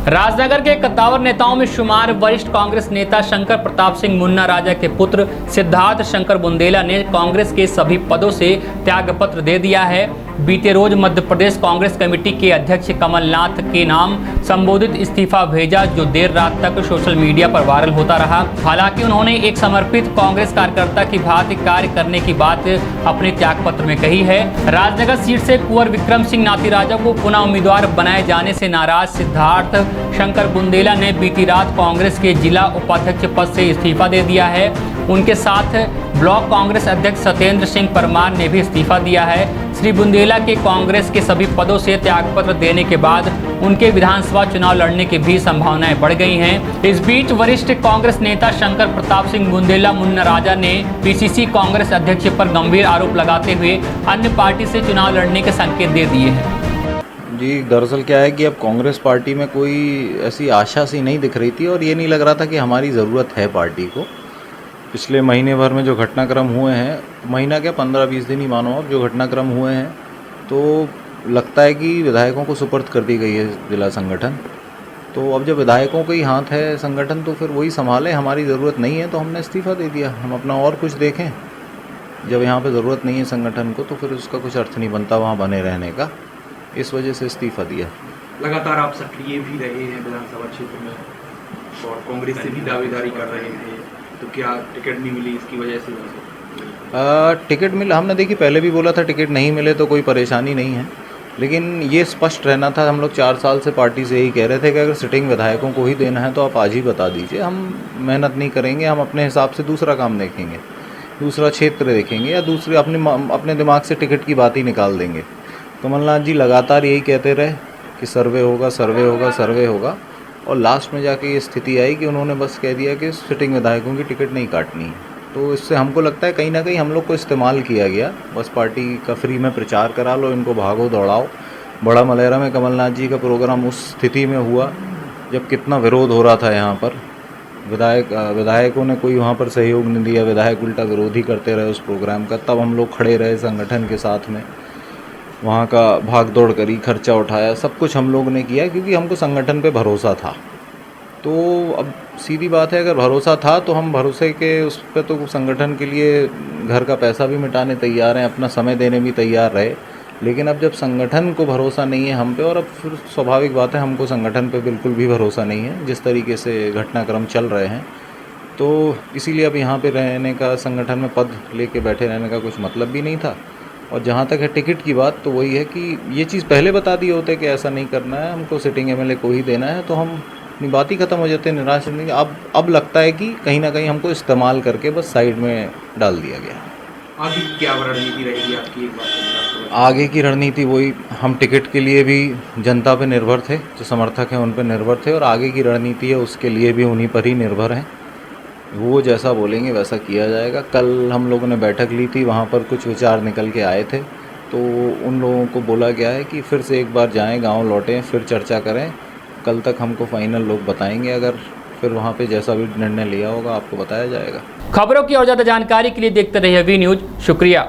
राजनगर के कद्दावर नेताओं में शुमार वरिष्ठ कांग्रेस नेता शंकर प्रताप सिंह मुन्ना राजा के पुत्र सिद्धार्थ शंकर बुंदेला ने कांग्रेस के सभी पदों से त्यागपत्र दे दिया है। बीते रोज मध्य प्रदेश कांग्रेस कमेटी के अध्यक्ष कमलनाथ के नाम संबोधित इस्तीफा भेजा, जो देर रात तक सोशल मीडिया पर वायरल होता रहा। हालांकि उन्होंने एक समर्पित कांग्रेस कार्यकर्ता की भांति कार्य करने की बात अपने त्यागपत्र में कही है। राजनगर सीट से कुंवर विक्रम सिंह नाती राजा को पुनः उम्मीदवार बनाए जाने से नाराज सिद्धार्थ शंकर बुंदेला ने बीती रात कांग्रेस के जिला उपाध्यक्ष पद से इस्तीफा दे दिया है। उनके साथ ब्लॉक कांग्रेस अध्यक्ष सत्येंद्र सिंह परमार ने भी इस्तीफा दिया है। श्री बुंदेला के कांग्रेस के सभी पदों से त्यागपत्र देने के बाद उनके विधानसभा चुनाव लड़ने की भी संभावनाएं बढ़ गई हैं। इस बीच वरिष्ठ कांग्रेस नेता शंकर प्रताप सिंह बुंदेला मुन्ना राजा ने पीसीसी कांग्रेस अध्यक्ष पर गंभीर आरोप लगाते हुए अन्य पार्टी से चुनाव लड़ने के संकेत दे दिए हैं। जी, दरअसल क्या है कि अब कांग्रेस पार्टी में कोई ऐसी आशा सी नहीं दिख रही थी और ये नहीं लग रहा था कि हमारी ज़रूरत है पार्टी को। पिछले महीने भर में जो घटनाक्रम हुए हैं, महीना क्या 15-20 दिन ही मानो, अब जो घटनाक्रम हुए हैं तो लगता है कि विधायकों को सुपर्द कर दी गई है जिला संगठन। तो अब जब विधायकों का ही हाथ है संगठन तो फिर वही संभालें, हमारी ज़रूरत नहीं है तो हमने इस्तीफ़ा दे दिया। हम अपना और कुछ देखें। जब यहाँ पे ज़रूरत नहीं है संगठन को तो फिर उसका कुछ अर्थ नहीं बनता वहाँ बने रहने का, इस वजह से इस्तीफ़ा दिया। लगातार आप सक्रिय भी रहे हैं विधानसभा क्षेत्र में और कांग्रेस से भी दावेदारी कर रहे थे, तो क्या टिकट नहीं मिली इसकी वजह से? टिकट मिला, हमने देखी पहले भी बोला था टिकट नहीं मिले तो कोई परेशानी नहीं है, लेकिन ये स्पष्ट रहना था। हम लोग 4 साल से पार्टी से यही कह रहे थे कि अगर सिटिंग विधायकों को ही देना है तो आप आज ही बता दीजिए, हम मेहनत नहीं करेंगे, हम अपने हिसाब से दूसरा काम देखेंगे, दूसरा क्षेत्र देखेंगे या दूसरे अपने दिमाग से टिकट की बात ही निकाल देंगे। कमलनाथ जी लगातार यही कहते रहे कि सर्वे होगा, सर्वे होगा, सर्वे होगा, और लास्ट में जाके ये स्थिति आई कि उन्होंने बस कह दिया कि सिटिंग विधायकों की टिकट नहीं काटनी है। तो इससे हमको लगता है कहीं ना कहीं हम लोग को इस्तेमाल किया गया। बस पार्टी का फ्री में प्रचार करा लो, इनको भागो दौड़ाओ। बड़ा मलेरा में कमलनाथ जी का प्रोग्राम उस स्थिति में हुआ जब कितना विरोध हो रहा था यहाँ पर। विधायकों ने कोई वहाँ पर सहयोग नहीं दिया, विधायक उल्टा विरोध ही करते रहे उस प्रोग्राम का। तब हम लोग खड़े रहे संगठन के साथ में, वहाँ का भाग दौड़ करी, खर्चा उठाया, सब कुछ हम लोग ने किया क्योंकि हमको संगठन पे भरोसा था। तो अब सीधी बात है, अगर भरोसा था तो हम भरोसे के उस पर तो संगठन के लिए घर का पैसा भी मिटाने तैयार हैं, अपना समय देने भी तैयार रहे। लेकिन अब जब संगठन को भरोसा नहीं है हम पे, और अब फिर स्वाभाविक बात है हमको संगठन पे बिल्कुल भी भरोसा नहीं है जिस तरीके से घटनाक्रम चल रहे हैं, तो इसीलिए अब यहाँ पे रहने का, संगठन में पद लेके बैठे रहने का कुछ मतलब भी नहीं था। और जहाँ तक है टिकट की बात, तो वही है कि ये चीज़ पहले बता दिए होते कि ऐसा नहीं करना है, हमको सिटिंग एमएलए को ही देना है, तो हम अपनी बात ही ख़त्म हो जाते, निराश नहीं। अब लगता है कि कहीं ना कहीं हमको इस्तेमाल करके बस साइड में डाल दिया गया। आगे क्या रणनीति रहेगी आपकी? एक बात आगे की रणनीति वही, हम टिकट के लिए भी जनता पे निर्भर थे, जो समर्थक हैं उन पे निर्भर थे, और आगे की रणनीति है उसके लिए भी उन्हीं पर ही निर्भर हैं। वो जैसा बोलेंगे वैसा किया जाएगा। कल हम लोगों ने बैठक ली थी, वहाँ पर कुछ विचार निकल के आए थे, तो उन लोगों को बोला गया है कि फिर से एक बार जाएं, गांव लौटें, फिर चर्चा करें। कल तक हमको फाइनल लोग बताएंगे, अगर फिर वहाँ पे जैसा भी निर्णय लिया होगा आपको बताया जाएगा। खबरों की और ज़्यादा जानकारी के लिए देखते रहिए वी न्यूज़। शुक्रिया।